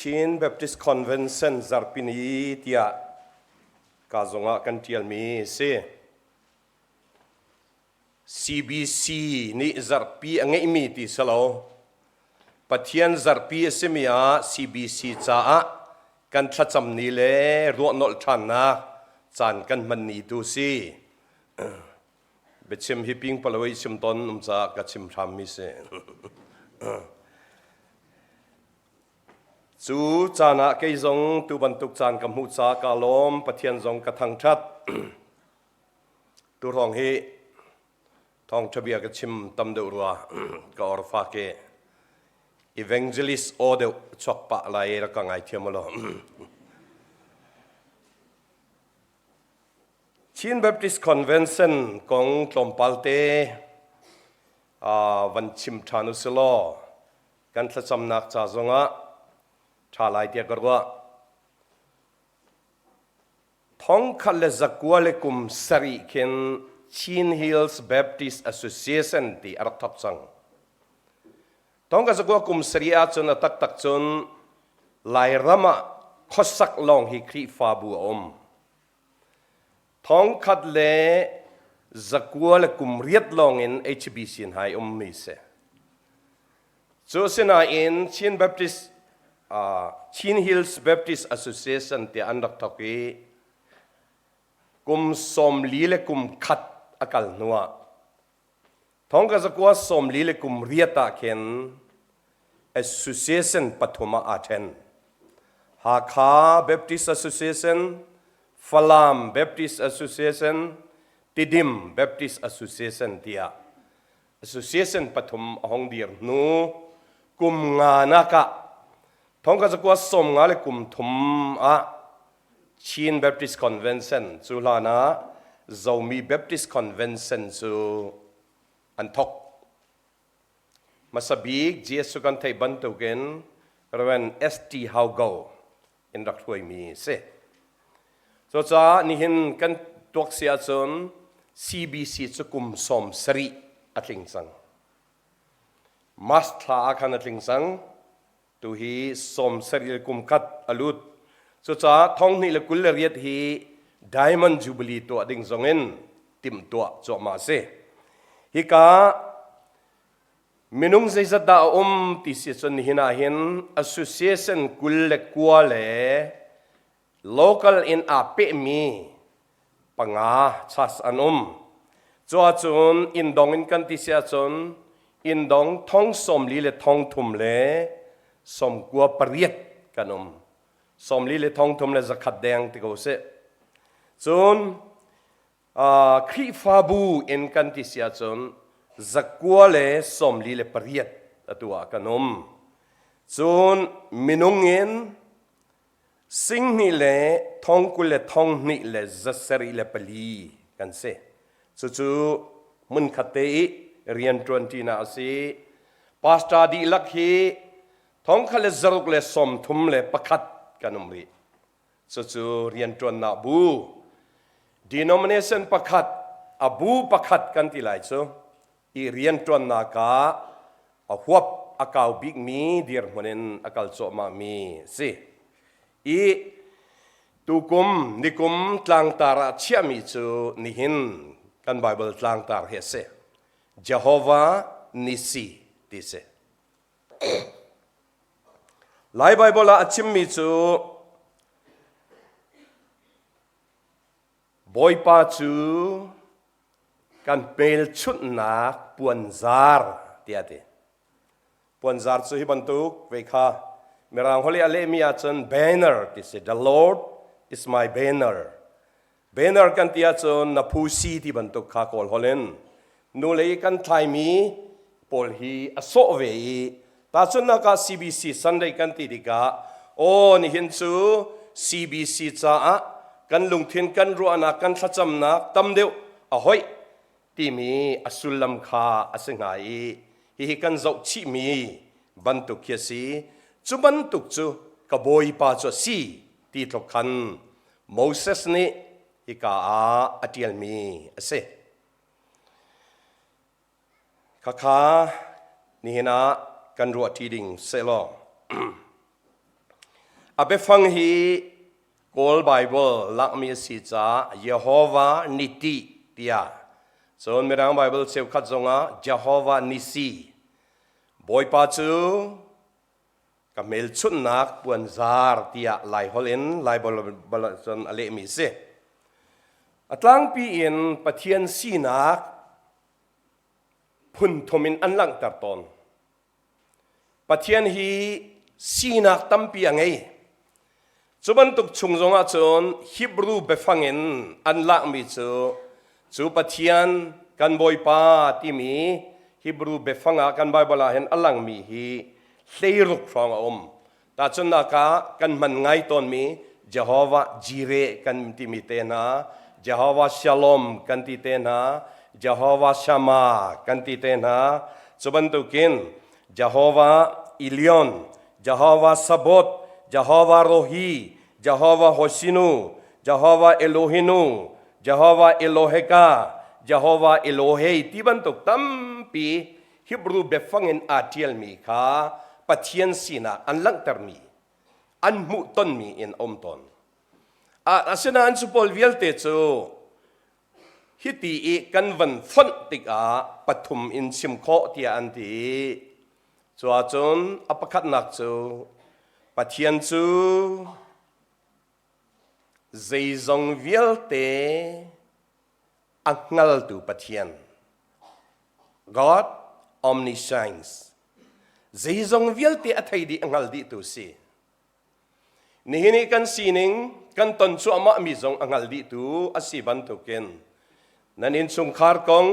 Chin Baptist Convention Zarhpi ni tia kazonga kan tial mi se CBC ni Zarhpi angai mi ti salo pathian Zarhpi semia CBC cha a kan thacham ni le ro nol than na chan kan man ni tu si bechim hiping paloi sim ton cha ka chim tham mi se chú cha na cây giống tu ban tục chan cầm hũ cha cả lom pathian giống cả thang thắt tu Thawng hi Thawngtha bia cái chim tâm đầu rùa cả or pha ke evangelist o de chok pa lai ra ka ngai thiam lo Chin Baptist Convention kong tlompalte van chim thanu selo kan thacham nak cha zonga Chalai dia kerwa, Thawngtha le zakwa le kum sari ken Chin Hills Baptist Association di aratap sang. Thawngtha zakwa kum sari a chun atak tak chun lai rama khosak long hi kri fabu om. Thawngtha le zakwa le kum riat long in HBC in hai mi se. So sina in Chin Baptist Chin Hills Baptist Association ti andak taki kum som lile kum khat akal nuwa Thawngtha zakwa som lile kum riata ken association pathuma athen Hakha Baptist Association Falam Baptist Association Tidim Baptist Association tia association pathum hongdir nu kum nganaka Thawngtha zakwa som nga le kum thum a Chin Baptist Convention chu lana Zomi Baptist Convention chu anthok masabik jesu kan thai ban to gen rawan ST how go in rak thoi mi se so cha ni hin kan tok sia chon CBC chu kum som sari atling sang mas thla khan atling sang tu hi som sari kum kat alut so cha thong ni le kul riat hi diamond jubilee to ading zongen tim to cho ma se hi ka minung zai da ti se chon hina hin association kul le kwa le local in a pe mi panga chas anom cho chun in dong in kan ti sia chon in dong thong som li le thong thum le som gua pariat kanom som li le thong thum le zakhat deng ti ko se chun khri fabu in kan ti sia chun zakwa le som li le pariat atua kanom chun minungin sing ni le thong kul le thong ni le zasari le pali kan se chu mun khate rian 20 na si pasta di lakhi Thawngtha le zaruk le som thum le pakhat kanumri so chu rian ton na bu denomination pakhat abu pakhat kan ti lai chu I rian ton na ka a huap akau big mi dir monen akal cho ma mi si I tukum nikum tlang tara chiami chu nihin kan bible tlang tar he se Jehovah Nisi ti se Lai Bible la achim mi chu boy pa chu kan pel chut na puanzar tiate puanzar chu hi bantuk ve kha merang holi ale mi a chon banner ti se the Lord is my banner kan tia chon na phusi ti bantuk kha kol holen nu le kan thai mi pol hi aso ve ta chun na ka CBC Sunday kan ti dika o ni hin chu CBC cha a kan lungthin kan ru ana kan thacham na tam deu a hoi ti mi asulam kha asengai hi kan zau chi mi bantuk khia si chu bantuk chu ka boi pa chu si ti thok khan Moses ni hi ka a atial mi ase kha ni hina kan ruat tiding selo อาไปฟังฮีกอลไบเบิลลักมีสิจ้าเยโฮวานิติเตียส่วนมีรังไบเบิลเซลขัดจงอ่ะเยโฮวานิสีบอยป้าจูกับเมลชุนนักปวนซาร์เตียไลฮอลเลนไลบอลจนอเลมิเซอัตลังปีอินปะเทียนสีนักพุนทมินอันลังตัดตอนปะเทียนฮีสีนักตั้มปียังไงจุบันตุกชุงจงอาจนฮิบรูเบฟังอินอันลักมีจูปะเทียนกันบอยป้าที่มีฮิบรูเบฟังอากันไบเบิลเห็นอันลังมีฮีเลี้ยรุกฟองแต่จนนักกันมันไงตอนมีเยโฮวาจีเรกันที่มีเตนะเยโฮวาชาลอมกันที่เตนะเยโฮวาชามากันที่เตนะจุบันตุกินเยโฮวาอิลิออนเยโฮวาซาบอตเยโฮวาโรฮีเยโฮวาโฮซินูเยโฮวาเอโลฮินูเยโฮวาเอโลเฮกาเยโฮวาเอโลเฮที่บันตุกตั้มปีฮิบรูเบฟังอินอาเทียลมีค่ะปะเทียนสีนักอันลังตรมีอันมุต้นมีอินตนอาเสนาอันสุปอลวิลเตจูฮิตีกันวันฟันติกาปฐุมอินซิมโคที่อันที่จวจนอปคัดนักจูปะเทียนจูใจจงวิลเตอังลตูปะเทียน God omniscienceใจจงวิลเตอัฐยดีอังลดีตุสีนี่นี่กันสีนิงกันตนชัวมามีจงอังลดีตุอาศิบันตุเกนนั่นอินสุงคาร์กง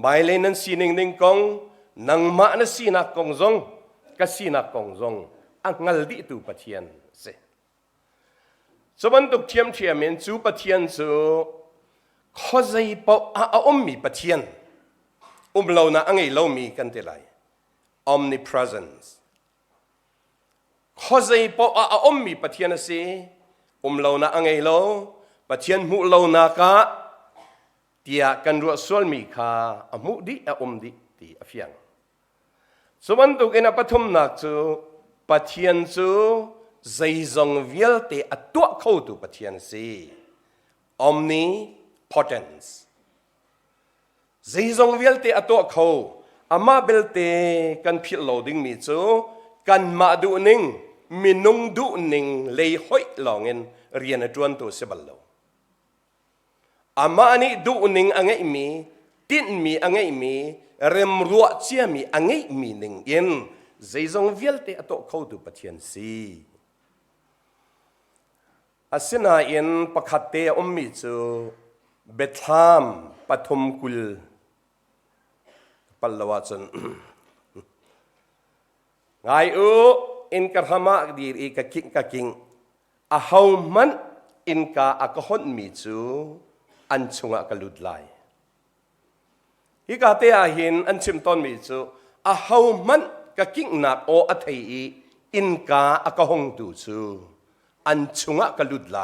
ไม่เลนันสีนิงนิงกงนังมาณสีนักกงจงกัสีนักกงจงอังลดีตุปะเทียนเสสบันตุกเทียมเทียมอินจูปะเทียนจูข้อใจปอมีปะเทียนเรานะอังไงเรามีกันที่ไรomnipresence ข้อใจปมีปะเทียนสิเรานะอังไงเราปะเทียนมุเรานะกะเตียกันรัวส่วนมีค่ามุดีดิตีเฟียงสวรรค์ตุกินปฐมนักจูปะเทียนจูใจจงวิลเตอตัวเข้าตูปะเทียนสิ omnipotence ใจจงวิลเตอตัวเขาอามาเบลเตกันพิโลดิ้งมีจูกันมาดูนิงมินุงดูนิงเลยห้อยหลงเงินเรียนจวนตัวเสบัลโลอามานี่ดูนิงอังไงมีตินมีอังไงมีเริ่มรัวเชียมีอังไงมีนิงเย็นใจจงวิลเตอตัวเขาดูปะเทียนสีอาศินาเย็นประคัตเตอมีจูเบธลามปฐมกุลปัลลวาจนไงอินกระทำกดีอีกกิงอาหาวมันอินกาอักฮอนมีจูอันชงกลุดไลฮิกาเตอาหินอันชิมต้นมีจูอาหาวมันกกิงนักโออัฐยอินกาอักฮงดูจูอันชงกลุดไล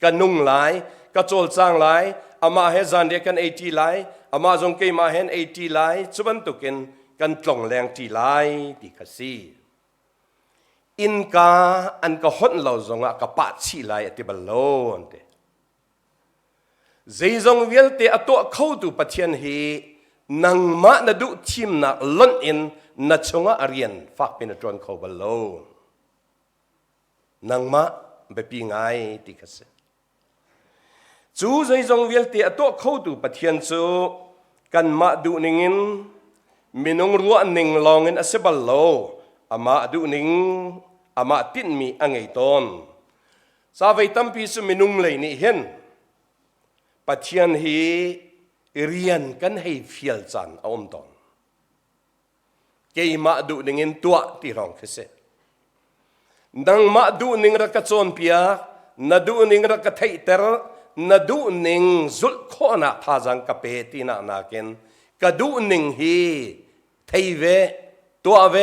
กันนุ่งไลกระโจลจางไลอามาเฮซันเดียกัน80ไลอามาจงเกยมาเห็น80ไลจุบันตุกินกันตรงแรงที่ไลที่กษีอินกาอันก็ฮอนเราจงกปะชีไลติบลโลนเตใจจงวิลเตอตัวเข้าตูปะเทียนฮีนังมาณดุทิมนักล้นอินนัชงะเรียนฝากเป็นจวนเขาบลโลนังมาเบปีไงที่กษีจูใจจงวิลเตอตัวเข้าตูปะเทียนจูกันมาดูนิงินมินงรัวนิงลองเงินอเซบัลโลอามาดูนิงอามาตินมีอังไงตอนสาวัยตั้มปีสุมินุงเลยนี่เห็นปะเทียนฮีเรียนกันให้เฟียลจันอมตอนเกยมาดูนิงินตัวที่รองคือเสดังมาดูนิงรักจนเปียนาดูนิงรักไทเตอร์นาดูนิงสุลโคนาท่าจังกับเปตินานาเกนกระดูนิงฮีไทเวตัวเว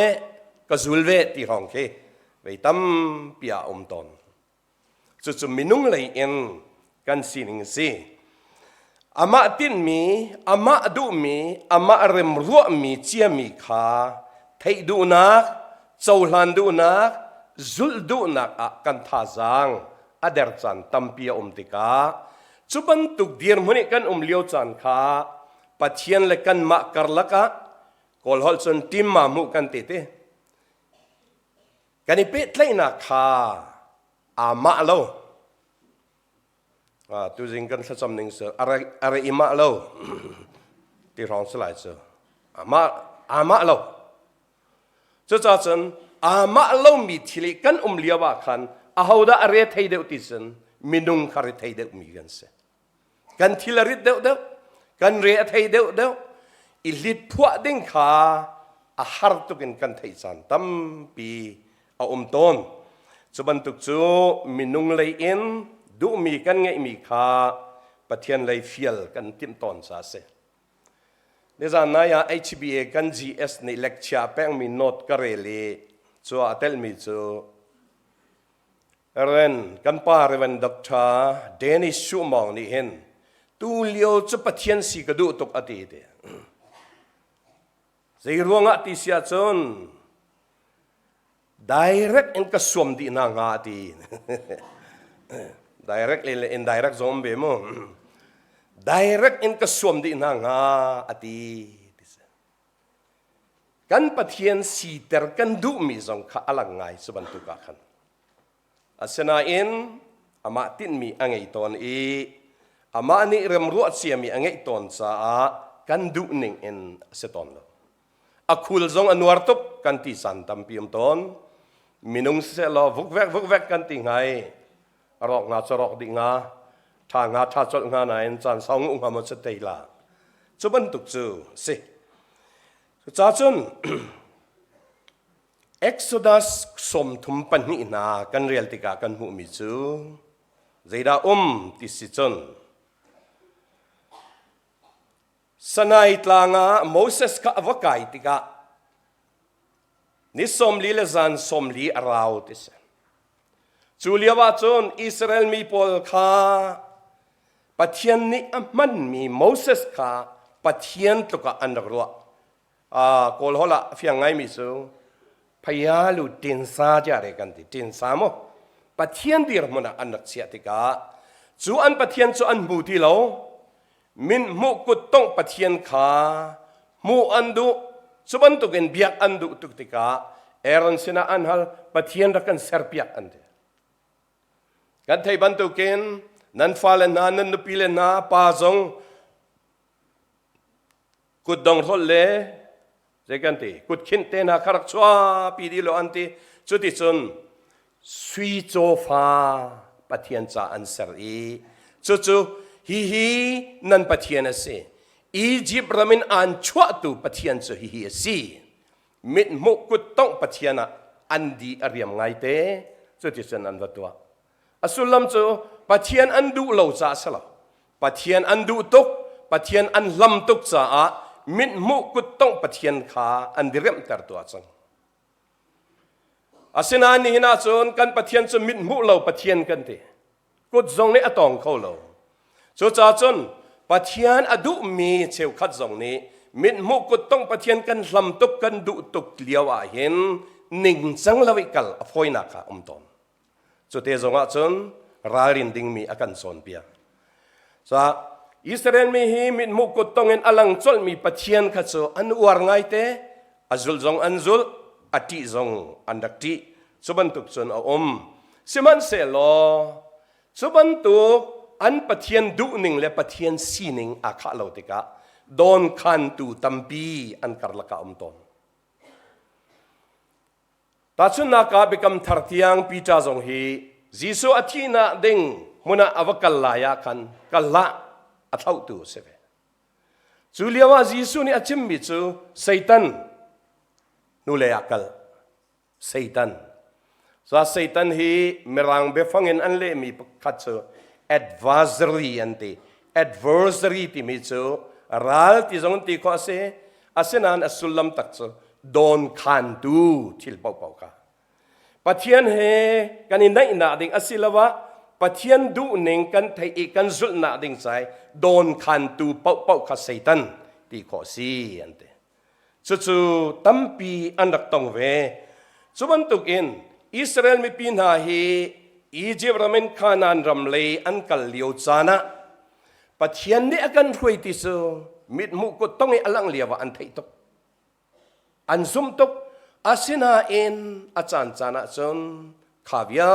กสุลเวที่ห้องเคไปตั้มปียอมตอนจุดมินุงเลยเอ็นกันสินิงซีอามาตินมีอามาดูมีอามาเริมรัวมีเจียมีขาไทยดูนักเจ้าหลานดูนัก zul du nak a kan tha zang ader chan tampia tika chuban tuk dir muni kan liu chan kha pathian le kan ma karlaka kol hol chon tim ma mu kan te te kan ipe tlaina kha ama lo tu jing kan sa chom ning so ara ima lo ti rong slai so ama lo cho cha chen ama lo mi thili kan liawa khan a hauda are thei deu ti chen minung khari thei deu mi gan se kan thilarit deu kan re thei deu ilit phua ding kha a har tukin kan thei chan tam pi a ton chuban tuk chu minung lei in du mi kan ngai mi kha pathian lei fial kan tim ton sa se ne za na ya hba kan gs ni lecture peng mi note kareli chu atel mi chu ren kan pa reven doctor Danish Shumong ni hen tu liu chu pathian si ka du tok ati de zai ruanga ti sia chon direct in ka som di na nga ti direct le indirect zombe mo direct in ka som di na nga ati kan pathian si ter kan du mi zong kha alang ngai suban tu ka khan asena in ama tin mi angai ton ama ni rem ruat sia mi angai ton sa kan du ning in seton lo akhul zong anwar top kan ti san tam piam ton minung se lo vuk vek kan ti ngai arok nga chorok di nga tha chol nga na in chan song ung ma se tei la chuban tuk chu se cha chun Exodus som thum pan ni na kan real tika kan hu mi chu zeida ti si chon sanai tlanga Moses ka avakai tika ni somli le zan somli arau tis chuliawa chon Israel mi pol kha pathian ni aman mi Moses kha pathian tuka anrwa kol hola fiang ngai mi chu phayalu tin sa ja re kan ti tin sa mo pathian dir mona anak sia tika chu an pathian chu an bu ti lo min mu kut tong pathian kha mu andu suban tu gen biak andu tuk tika eron sina anhal pathian rakan serpiak ande kan thai ban tu ken nan fale na nan nu pile na pa zong kut dong hol le zeganti kut khin te na kharak chwa pi di lo anti chuti chun sui cho fa pathian cha answer chu hi nan pathian ase Egypt ramin an chwa tu pathian chu hi ase mit mu kut tong pathiana andi ariam ngai te chuti chun an watwa asulam chu pathian andu lo cha sala pathian andu tok pathian an lam tok cha a min mu kut tong pathian kha an direm tar to achang asina ni hina chon kan pathian chu min mu lo pathian kan te kut zong ne atong kho lo so cha chon pathian adu mi cheu khat zong ni min mu kut tong pathian kan lam tok kan du tok liawa hen ning chang lawi kal afoina kha ton so te zonga chon rarin ding mi akan son pia sa Israel mi hi min mu kut tong en alang chol mi pathian kha cho an war ngai te azul zong anzul ati zong andakti suban tuk chon siman se lo suban tuk an pathian du ning le pathian sining akha lo tika don khan tu tampi an karlaka ton ta chun na ka bekam thartiang pita zong hi jisu athina ding muna avakal la ya khan kalla athau tu seve chuliawa jisu ni achim mi chu satan nu le akal satan sa satan hi merang be fangin an le mi khat chu adversary ti mi chu ral ti zong ti ko se asenan asulam tak chu don khan tu thil pau pau ka pathian he kanin nai na ding asilawa pathian du ning kan thai kan zul na ding sai don khan tu pau pau kha satan ti ko si ante chu tampi anak tong ve chuban tuk in อิสราเอลมีปีนหาฮีอียิปต์รามินขานานรำเลยอันกัลเลียวจานะปัจเจียนนี้กันรวยที่สุดมิดมุกต้องให้อลังเลียวอันไทยตกอันซุ่มตกอาศินาเอ็นอาจารย์จานะจนข้าวยา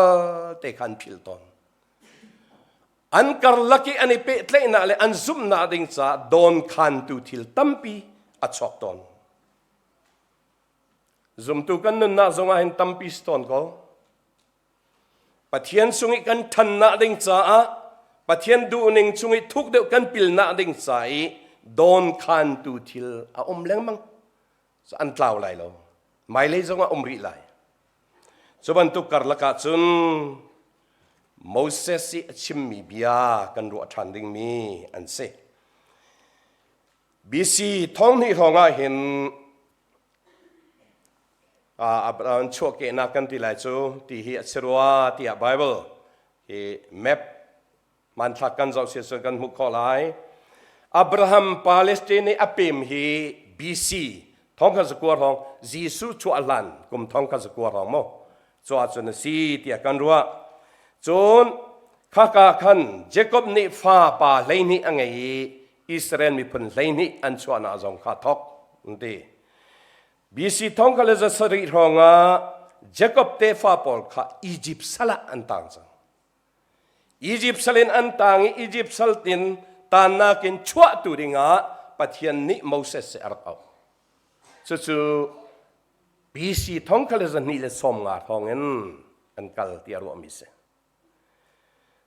เตขันพิลตอนอันกัลลักอันนี้เป็ดเล่นอะไรอันซุ่มนาดิงจ้าโดนขันตุทิลตัมปีอัดชอบตอนซุ่มตุกันนั่นน่าจงอาเห็นตัมปีสตอนก็ปัจเจียนสุงิกันทันนาดิงจ้าปัจเจียนดูหนึ่งสุงิทุกเดียวกันพิลนาดิงจ้าโดนขันตุทิลอาเลี้ยงมั้งอันเล่าไรเราไม่เลยจงอารีไรส่วนตุกการละกัดจนโมเสสชิมมีบิอากันรัวทันดิ่งมีอันเซบีซีท้องนี่ท้องเห็นอับราฮัมชั่วเกนักกันที่ไรจูที่ฮิสรัวที่ไบเบิลที่แมปมันทักกันจะเสียกันมุขขอไลอับราฮัมปาเลสไตน์อพิมฮีบีซีท้องข้าศึกวัวท้องยิสุชัวลันกุมท้องข้าศึกวัวท้องโมจวดจนสีที่กันรัวจนข้ากาขันเจคอบนี่ฟ้าป่าเลยนี่อังไงอิสราเอลมีพันเลยนี่อันชัวนาจงข้าทอกนี่บีซีท้องข้าเลยจะสริท้องเจคอบเตฟ้าปอลข้าอียิปต์สละอันต่างจังอียิปต์สลินอันต่างอียิปต์สลินตานากินชัวตุริงะปัจจัยนี้โมเสสอาร์เอาจู่บีซีท้องข้าเลยจะนี่เลยสมงาท้องเงินอันกัลที่อารมณ์มิเส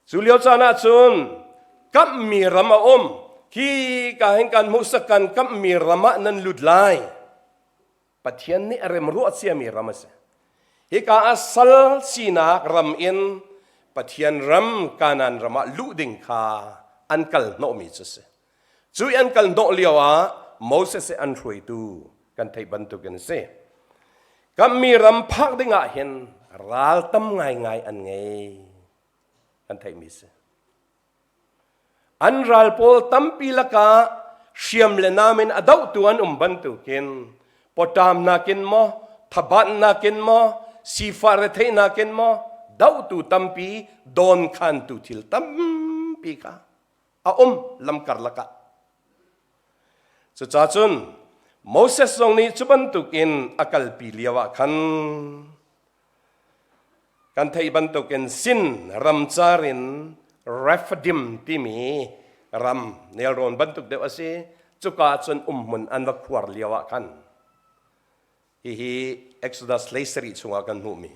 สุเลียวจานะจุนกับมีรำอมที่การเห็นการมุสกันกับมีรำนั้นหลุดลายปัจจัยนี้อะไรมรู้เสียมีรำเสฮิกาอัสลสีนักรำอินปัจจัยรำการนั้นรำลุดิงคาอันกัลโนมิเสจู่อันกัลโนเลียวโมเสสอันช่วยดูกันไทยบรรทุกันเสกับมีรำพักดิ่งเห็นรัลตั้มง่ายอันไงอันไทยมิสอันรัลโพลตั้มปีละกาเชียมเลนามินอดาวตัวอันบันตุกินปอตามนักินมอทับันนักินมอซีฟาร์เทนักินมอดาวตุตั้มปีโดนขันตุทิลตั้มปีกาลำกัดละกาสุดท้ายจนโมเสสทรงนี้จุบันตุกินอากาลปีเลียวขันกันไทยบรรทุกันสินรำจารินเรฟดิมที่มีรำเนรอนบรรทุกเดียวสิจุกาจนมุนอันวักขวารเลียวกันฮีเอ็กซ์ดัสเลสรีชงกันหูมี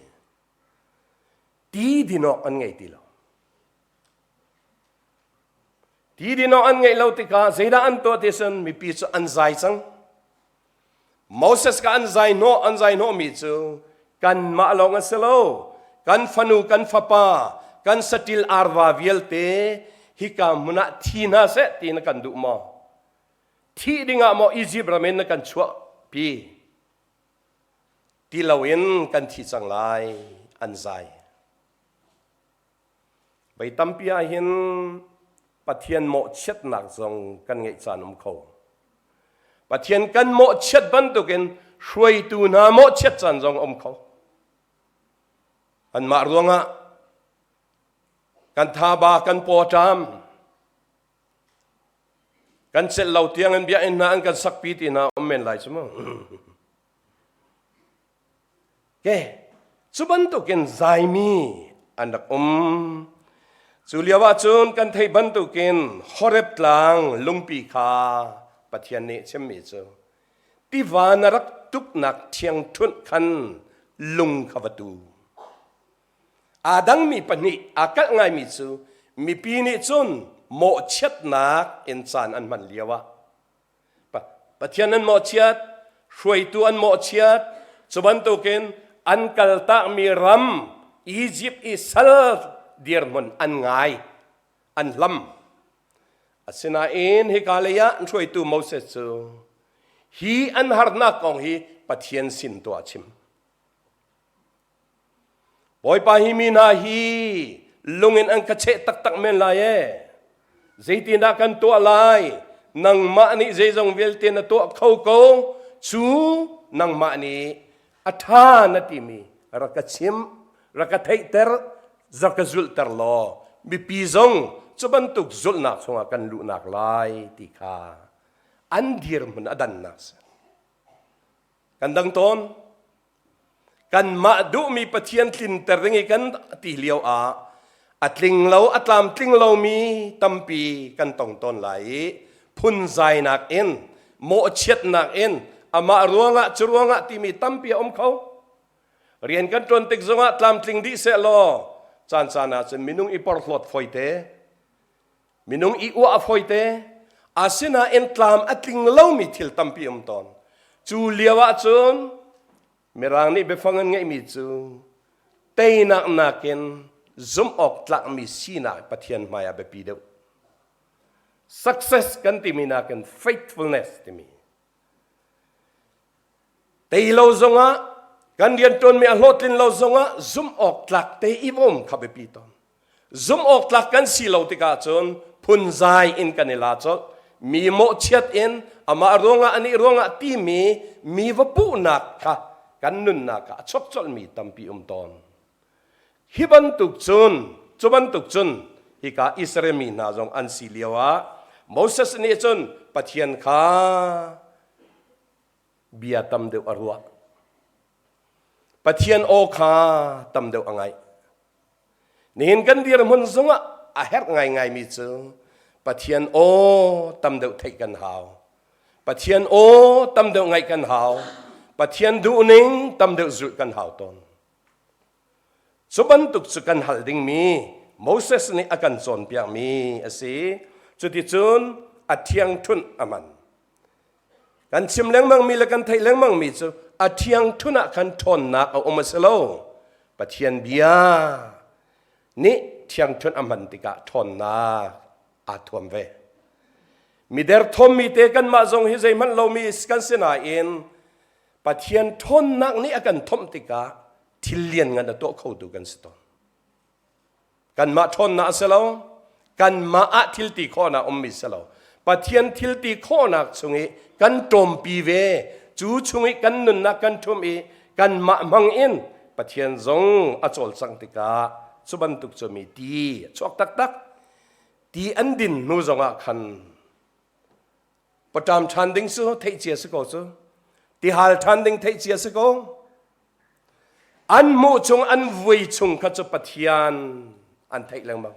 ทีดินอันไงทีเราทีดินอันไงเราติกาเสียอันตัวเทสันมีปีศอันใจสังโมเสสก็อันใจโนมีจูกันมาลองอันเสโลกันฟันูกันฟ้าป่ากันสติลอาร์วาวิลเตฮิกามุนาทีน่าเสตีนักันดูมาที่ดิ่งมาอียิปต์รามินนักันชัวปีที่เราเห็นกันที่จังไรอันใจไปตั้มปีอาเห็นปะเทียนโมเช็ดหนักจงกันไงจานมเขาปะเทียนกันโมเช็ดบันตุกินช่วยตูนาโมเช็ดจานจงเขาอันมาร่วงกันทาบากันปอจามกันเสร็จเราเตียงกันเบียนนกันสักปีตีน่าเมนไหลใช่ไหมแกสุบันตุกินใจมีอันดักสุเลียวจุนกันไทยบันตุกินฮอร์เบลังลุงปีคาปัทยานิเชมิจูที่วานรักตุกนักเทียงทุนขันลุงขวัตูอาดังมีปนิอากัดง่ายมิจูมีปีนิจุนโมเช็ดนักอินสานอันมันเลียวปัทยานันโมเช็ดช่วยตัวอันโมเช็ดสุบันตุกินอันกัลตามีรัมอียิปต์อิสราเอลเดียร์มันอันง่ายอันลำอาศินาเอ็นฮิกาเลยะช่วยตัวโมเสสฮีอันฮาร์นักของฮีปัทยานสินตัวชิมบอยปาฮิมินาฮีลุงอินอันกระเชตักเมนลายเจตินักันตัวลายนังมานีเจจงเวลเตนตัวเขาโกชูนังมานีอัฐานาติมีรักชิม รักเทเตอร์จักจุลเตอร์ลอมีปีจงจะบรรทุกจุลนักสงกันลุนักลายติคาอันเดียร์มันอดันนักกันดังต้นกันมาดูมีปะเทียนทินเตอร์งกันตีเลียวอัดลิงเราอัดลามลิงเรามีตั้มปีกันตรงต้นไหลพุ่นใจนักเอ็นโมเช็ดนักเอ็นอามารัวงะจรัวงะที่มีตั้มปีอมเขาเรียนกันจนติกจงะตามลิงดิเสลอจานจานาจนมินุงอีปอร์ตลอดฟอยเตมินุงอีอัวฟอยเตอาศินาเอ็นตามอัดลิงเรามีทิลตั้มปีอมตอนจูเลียวะจนเมื่อรางนี้ไปฟังกันไงมีจูเตยนักนักเอ็นซุ่มออกหลักมีสีนักปะเทียนมายาเบปีเดว success กันที่มีนักกัน faithfulness ที่มีแต่เราจงกันเรียนจนมีอรรถลินเราจงซุ่มออกหลักแต่อีวมขับไปปีตอนซุ่มออกหลักกันสีเราติกาจนพุ่นใจอินกันในลาจดมีโมเชียดอินอามาร้องอันนี้ร้องที่มีวปุนักค่ะกันนุนนักชกจดมีตั้มปีตอนฮิบันตุกจุนจุบันตุกจุนฮิกาอิสราเอลมีนาจงอันสิเลียวโมเสสนี่จุนปะเทียนข้าเบียตัมเดวอรัวปะเทียนโอข้าตัมเดวอังไงนี่เห็นกันเดียร์มันจงอาเฮร์ไงมีจูปะเทียนโอตัมเดวเทกันหาวปะเทียนโอตัมเดวไงกันหาวปะเทียนดูนิงตัมเดวจุกันหาวตอนสบันตุกสุกันหัลดิงมีโมเสสนี่อากันจนเปียมีสิจุดที่จุนอัเทียงทุนอามันกันชิมเลี้ยงมังมีและกันไทยเลี้ยงมังมีจูอัเทียงทุนกันทนนักเอาอมเสลาปะเทียนเบียนี่เทียงทุนอามันติกะทนนักอาทวมเวมีเดร์ทอมมีเตกันมาจงฮิใจมันเรามีสกันเสนาเอ็นปะเทียนทนนักนี่อากันทอมติกะทิลเลียนกันตัวเขาดูกันสิตอนกันมาทนนะเสลากันมาอัทิลตีข้อนะอมมิเสลาปะเทียนทิลตีข้อนักชงเอกันตรมปีเวจูชงเอกันนุนนักกันทมเอกันมามังอินปะเทียนจงอจอลสังติกาสุบันตุกจะมีตีชวกตักตีอันดินนูจงอ่ะคันประจำชันดิงซูเทเจียสโกซูตีฮัลชันดิงเทเจียสโกอันมูจงอันวิจงขจปฏิญาณอันไทยแรงมัง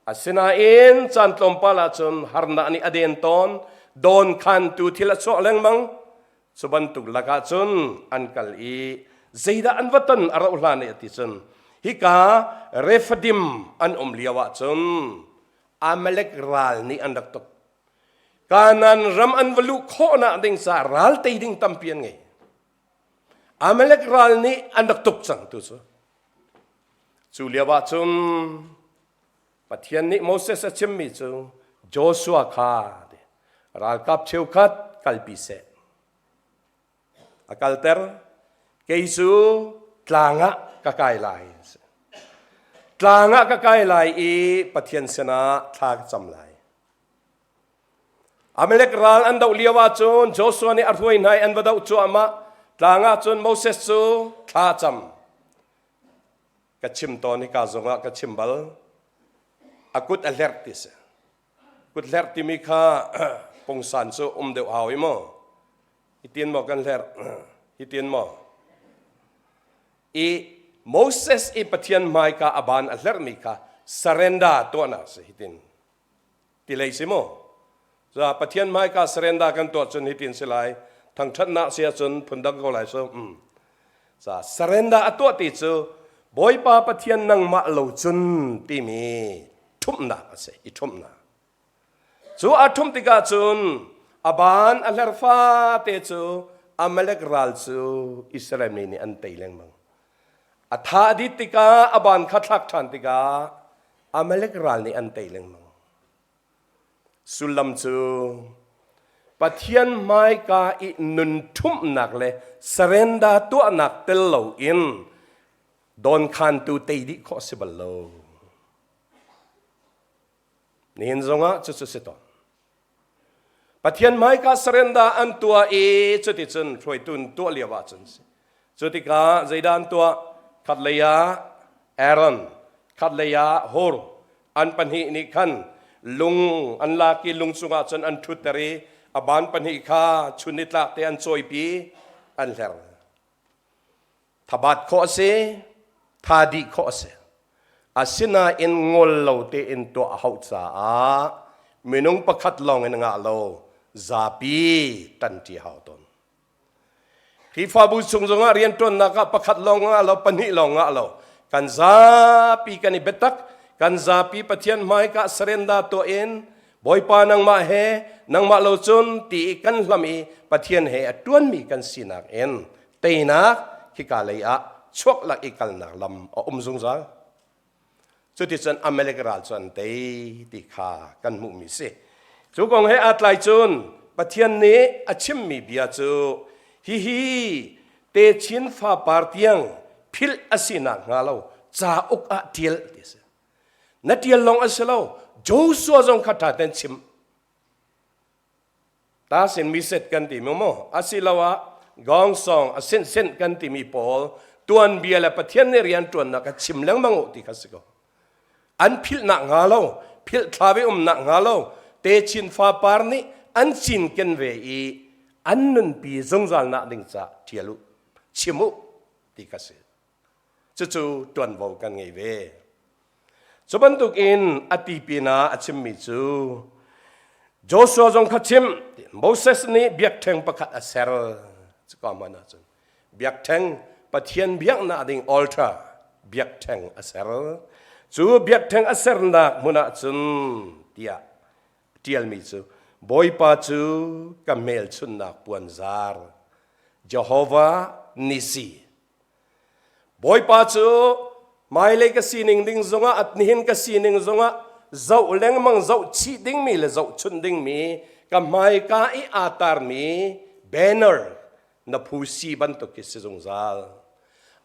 อาศินาเอ็นจันทร์ลมปาลาจนฮาร์นานีอเดนตอนโดนขันตูทิละโซแรงมังสุบันตุกลักจนอันกัลอีใจดาอันวัตันอาราอุลานีติจนฮิกาเรฟดิมอันเลียวจนอาเมเลกรัลนี่อันดักตกการนั้นรำอันวลุโคนาดิ่งสารัลตีดิ่งตั้มเพียงไงอาเมเลกรัลนี่อันดักตกสังตุสจูเลียวจนปะเทียนนี่โมเสสชิมมิจูโจชัวคารัลกับเชวคัดกัลปิเซอากัลเตอร์เกซูตลางะกะไกไลตลางะกะไกไลอีปะเทียนเสนาทากจำไลอาเมเลกรัลอันดาวเลียวจนโจชัวนี่อัดไว้ในอันวดาวจัวมาตลางะจนโมเสสจูทาจำกะชิมตอนนี้กาจงะกะชิมบัลอากุดอเลร์ติสกุดเลร์ติมีค่าปงสันโซเดวเอาอีโมฮิตีนมอกันเลร์ฮิตีนมออีโมเสสอีปะเทียนไมค์กาอบานอเลร์มีค่า surrender ตัวน่ะสิฮิตีนติเลยสิโมจะปะเทียนไมค์กา surrender กันตัวจนฮิตีนสิไลทั้งชัดน่ะเสียจนพุ่นดังก็ไหลโซจะ surrender ตัวติดโซบอยป้าปะเทียนนังมาเหลาจนตีมีทุ่มหนักสิอีทุ่มหนักจูอาทุ่มติกาจุนอบานอัลเลร์ฟาเตจูอเมเลกรัลจูอิสราเอลนี่อันเตยเลงมังอัฐาดิติกาอบานขัดลักชันติกาอเมเลกรัลนี่อันเตยเลงมังสุลัมจูปะเทียนไมกาอินุนทุ่มหนักเลยสเรนดาตัวหนักเตลโลอินโดนคันตูเตยดิข้อสิบโลนี่เห็นจงอ่ะจุดสุดต่อปะเทียนไม้กาสเรนดาอันตัวจุดที่จนช่วยตุนตัวเลียวจนจุดที่กาใจดานตัว ขัดเลยะเอรอนขัดเลยะโฮร์อันปัญหานี้ขันลุงอันลากิลุงสุงาจนอันทุตรีอบานปัญหาข้าชุนิตละเตอันโซยปีอันเลรทบัดข้อเสทาดีข้อเสอาศินาอินงอลเราเตอินตัวหาวจ้ามินุงประคัดลองอินงาเราซาปีตันที่หาวตนที่ฟาบุสุงจงอาเรียนต้นนักประคัดลองงาเราปนิลองงาเรากันซาปีกันอิเบตักกันซาปีปะเทียนไม้กะเสรนดาตัวเองบอยปานังมาเฮนังมาเราจนตีกันลำอีปะเทียนเฮต้วนมีกันสินักเอ็นเตนักที่กาเลยอะชวกลักอีกันนักลำจงซาสุดที่จนอเมริกาจนเตติขากันมุมิเสจุกงให้อัตไลจนปะเทียนนี้อชิมมีเบียจูฮิเตชินฟ้าปาร์ตียงพิลอสินักงาเราจ้าอุกอาเทียลดิสนัดเทียลลองอสเลาโจสัวจงขัดเต็นชิมตาสินมีเสร็จกันติมโมอสิลาวะกองซองอสินเส้นกันติมีปอลตัวนเบียและปะเทียนเนรียนตัวนนักชิมเลี้ยงมังอุติคัสกอันพิลนักงาเราพิลทาวินักงาเราเตชินฟ้าปาร์นี่อันชินกันเวอีอันนุนปีจงจัลนักดิงจ้าเทียลุชิมุติคัสจู่ตัวนบอกกันไงเวสบันตุกินอติปีนาอชิมมิจูโจชัวจงขัดชิมโมเสสนี่เบียกแทงประคัดอเซรจะก็มานะจนเบียกแทงปะเทียนเบียกนาดิงอัลตราเบียกแทงอเซรจูเบียกแทงอเซรนักมุนาจนเตียลมิจูบอยปาจูกัมเมลชุนนักปวนซาร์เยโฮวานิซีบอยปาจูไม่เลยก็สีหนึ่งดิ่งจงอ่ะอัดนิหินก็สีหนึ่งจงอ่ะเจ้าเลี้ยงมังเจ้าชีดิ่งมีและเจ้าชุนดิ่งมีก็ไม่ก็อีอาตาร์มีแบนเนอร์นับผู้สีบันตุกิสจงซาล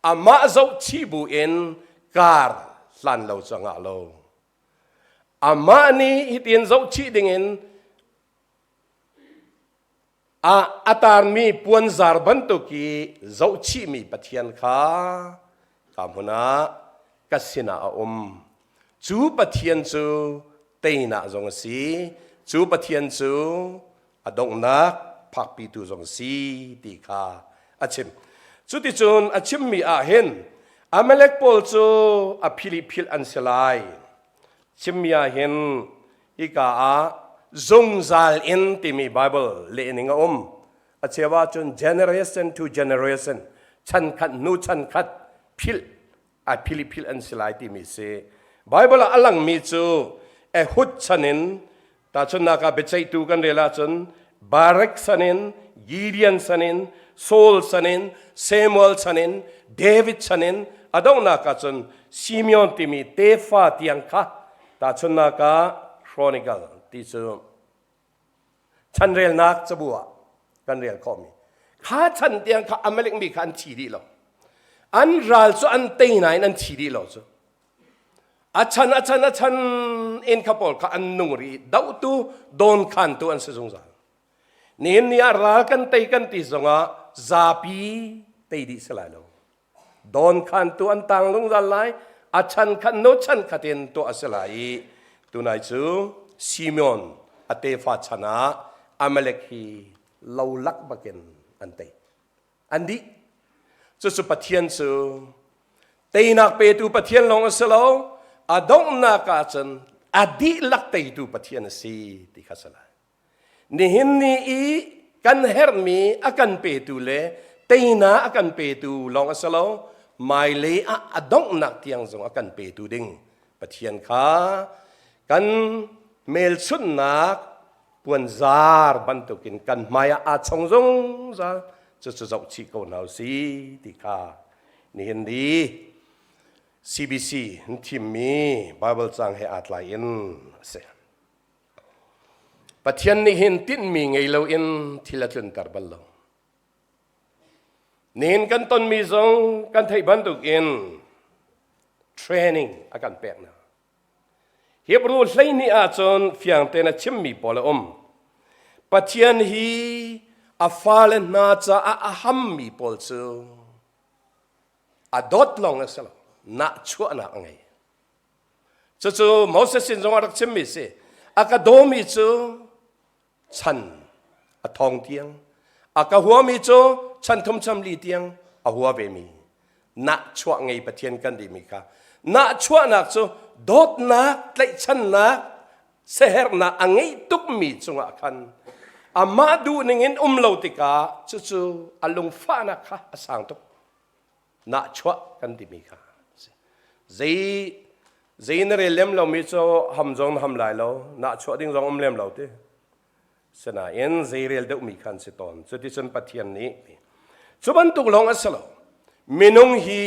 อามาเจ้าชีบุอินการลันเราจงอ่ะเราอามานี่ฮิตเนเจ้าชีดิ่งอินอาตาร์มีปวนซาร์บันตุกิเจ้าชีมีปะเทียนข้ากำหัวนะกัสินาจูปะเทียนจูเตยนาจงสีจูปะเทียนจูอดงนักพักปีตูจงสีตีขาอาชิมจุดที่จูนอาชิมมีอาเห็นอเมเล็กโพลจูอพิลิพิลอันเซลัยชิมมีอาเห็นอีกาจงซาลอินที่มีไบเบิลเล่นิงอาเชว่าจูน generation to generation ฉันขัดนูฉันขัดพิลพิลิพิลอันเซลัยที่มีเสไบเบิลอลังมีจูฮุดชันินตาชนนักเบใจตูกันเรลาชนบารักชันินยีเดียนชันินโซลชันินเซมูเอลชันินเดวิดชันินอดองนักชนซิมิออนที่มีเตฟาที่ยังค่ะตาชนนักครอนิเคิลที่จูฉันเรียนนักจะบัวกันเรียนข้อมีข้าฉันที่ยังค่ะอเมริกมีขันทีดีหรออันรัลซูอันเตยไหนนั่นทีดีหรอจูอาชันเอ็นขับอลข้าอันนุ่งรีดาวตูโดนขันตัวอันเสียงสารนี่นี่อารักกันเตยกันที่สงะซาปีเตยดิสลายโลโดนขันตัวอันต่างลงสลายอาชันขันโนชันขัดเอ็นตัวอัสลายตัวไหนจูซิมอนอเตฟาชนะอเมริกีเลาลักบักเกนอันเตยอันดีจะปะเทียนจูเตยนักเปตูปะเทียนลงอัสลาอดงนักอาจารย์อดีลักเตยตูปะเทียนสีที่ข้าสลายนี่หินนี่กันเฮร์มีอากันเปตูเลเตยนาอากันเปตูลงอัสลาไม่เลยอดงนักเทียงจงอากันเปตูดิ่งปะเทียนข้ากันเมลชุนนักปวนซาร์บันตุกินกันมายอาชงจงซาจะจะชิโกนเอาสีที่ข้านี่หินดี CBC ทีมมีไบเบิลจังให้อัดไลน์เสียปัจจัยนี้เห็นติดมีไงเราอินที่ละจุนตาบัลลงนี่เห็นกันต้นมีสองกันไทยบันทุกอินเทรนนิ่งอาการแปลกนะเฮียบรูไลนี่อาจารย์เฟียงเตนะชิมมีพอละปัจจัยนี้อาฟาเลน่าจะอาฮัมมีพอลซู a dot long as lo na chua na ngai chu Moses sin jong arak chim mi se akadomi chu chan a thong tiang akahua mi chu chan thum cham li tiang a hua ve mi na chua ngai pathian kan di mi kha na chua nak chu dot na tlai chan na seher na angai tuk mi chunga khan ama du ningin lo tika chu alung fa na kha asang tuk na chua kan di mi kha zai na re lem lo mi cho ham jong ham lai lo na chua ding jong lem lo te sana en zai rel de mi khan se ton chu ti chen pathian ni chu ban tuk long asalo minung hi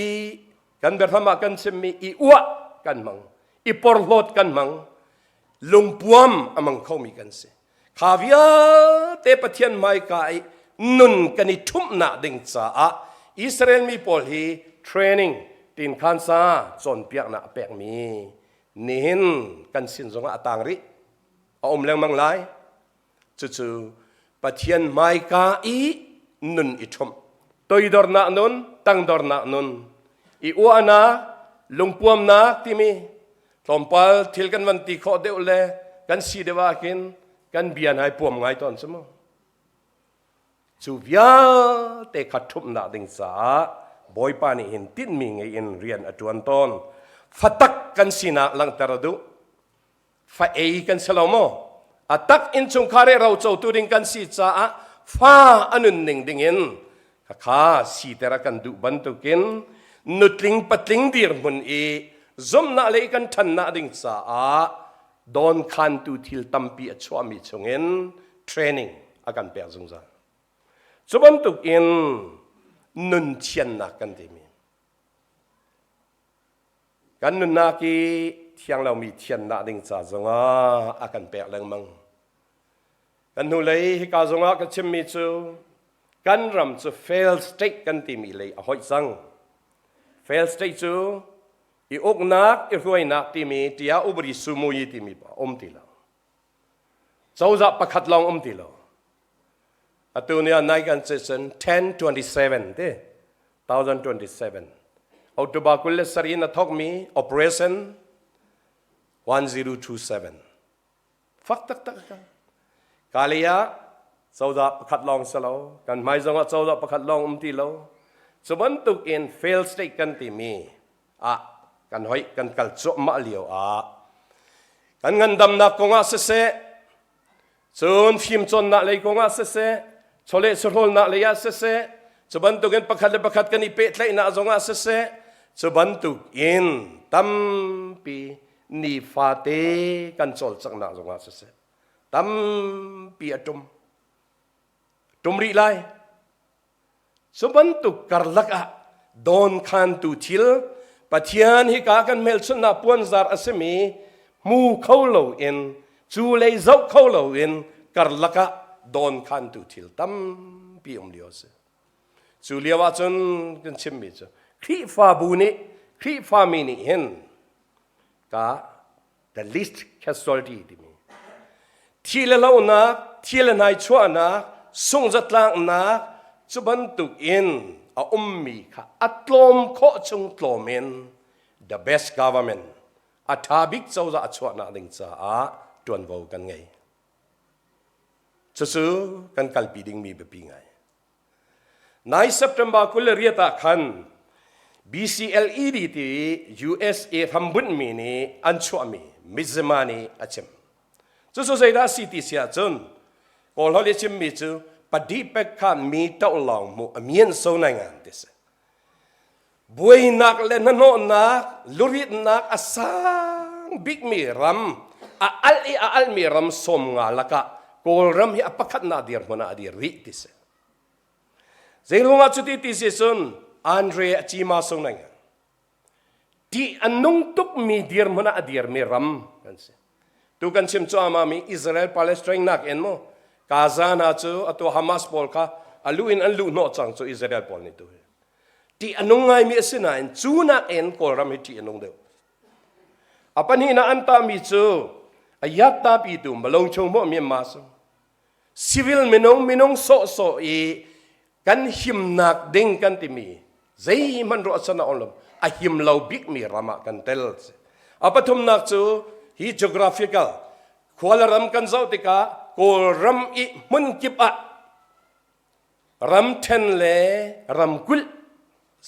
kan ber thama kan sem mi I wa kan mang I porlot kan mang lungpuam amang khau mi kan se khavia te pathian mai kai nun kani thum na ding cha a Israel mi pol hi training tin khansa chon piak na pek mi nin kan sin zonga atang ri leng mang lai chu pathian mai ka I nun I thum toi dor na nun tang dor na nun I wa na lungpuam na ti mi tompal thil kan van ti kho de le kan si de wa kin kan bian hai puam ngai ton samo chu via te khathum na ding sa boy pa ni hin tin mi ngai in rian atuan ton fatak kan sina lang taradu fa ei kan salomo atak in chung khare rau chau tu ding kan si cha a fa anun ning ding in kha si tera kan du ban tu kin nutling patling dir mun e zom na le kan than na ding cha a don khan tu thil tampi a chwa mi chungen training akan pe zung za chuban tu in nun chian na kan ti mi kan nun na ki thiang lau mi thian na ding cha zonga akan pe lang mang kan hu lei hi ka zonga ka chim mi chu kan ram chu fail state kan ti mi lei a hoi sang fail state chu I ok nak I huai nak ti mi tia ubri sumu yi ti mi pa ti la chauza pakhat long ti lo atunia nai kan session 1027 te 1027 October kulle sarina thok mi operation 1027 fak tak tak kalia chauza pakhat long salo kan mai zonga chauza pakhat long ti lo chuban tuk in fail state kan ti mi a kan hoi kan kal cho ma liao a kan ngan dam na konga se chun phim chon na le konga se chole chhol na le ya se chuban tu gen pakhat kan I pe tlai na zonga se chuban tu in tam pi ni fa te kan chol chak na zonga se tam pi atum tumri lai chuban tu karlak a don khan tu thil pathian hi ka kan mel chun na puan zar asemi mu kholo in chu le zau kholo in karlaka don khan tu thil tam pi lio se chu liawa chun kan chim mi chu khi fa bu ni khi fa mi ni hen ka the least casualty di mi thil lo na thil nai chua na sung zatlang na chuban tu in a mi kha atlom kho chung tlomen the best government athabik chawza achwa na ding cha a tuan vo kan ngai chu kan kalpi ding mi be pi ngai 9 September kul riata khan BCLED ti USA thambun mi ni anchwa mi mizmani achem chu zaida city sia chun kol holi chim mi chu padi pek khan mi tau long mu amien so na ngan tis buai nak le no nak lurit nak asang big mi ram a al mi ram som nga laka kol ram hi apakhat na dir mona dir ri tis zelunga chuti ti season Andre chima so na ngan ti anung tuk mi dir mona adir mi ram kan se tu kan sim cho ama mi Israel Palestine nak en mo Gaza na chu ato Hamas pol ka aluin an lu no chang chu Israel pol ni tu ti anung ngai mi asina en chu na en kol ram ti anung de apani na anta mi chu ayat ta pi tu malong chong mo mi ma so civil minong so e kan him nak ding kan ti mi zei man ro sana olom a him lo big mi rama kan tel apathum nak chu hi geographical khwala ram kan zau tika kol ram I mun kip a ram then le ram kul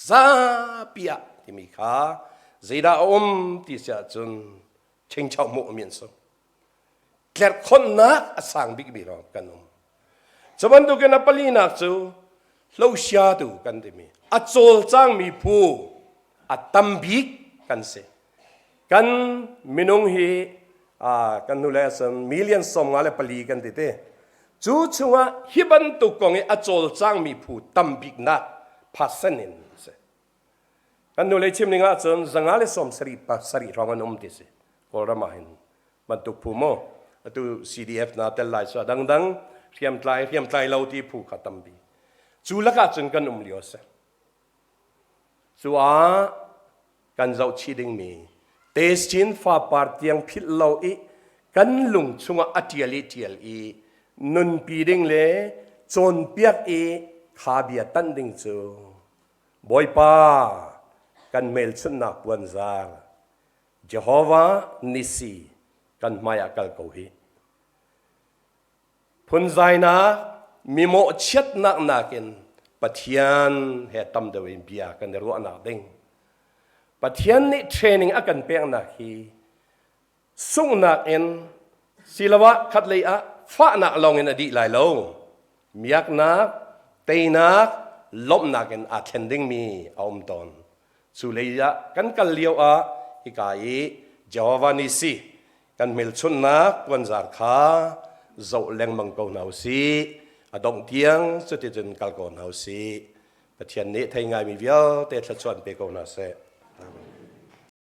Zarhpia ti mi kha zeida ti sia chun ching chau mo mien so kler khon nak asang big mi ro kanum chaman tu ke na pali nak chu lo sia tu kan ti mi a chol chang mi phu a tam big kan se kan minung hi kan nu le san million som ngale pali kan ti te chu chunga hiban tu kong a chol chang mi phu tam big na pasanin se kan nu le chim ninga chon zangale som sari rongan ti se kol ramahin man tu phu mo tu CDF na tel lai so dang riam tlai lo ti phu khatam bi chu laka chun kan lio se chu a kan zau chi ding mi te chin fa par tiang phit lo I kan lung chunga atiali I nun pi ding le chon piak I kha bia tan ding chu boy pa kan mel chun na puan zar Jehovah Nisi kan maya kal ko hi phun zai na mi mo chet nak nakin pathian he tam de win bia kan ro na ding pathian ni training akan pek na hi sung na en silawa khat le a fa na long in adi lai lo miak na te na lom na ken a thending mi aum ton su le ya kan kal liao a ikai Jehovah Nisi kan mel chun na kwan zar kha zau leng mang ko nau si adong tiang su ti jun kal ko nau si pathian ni thai ngai mi vial te thla chuan pe ko na se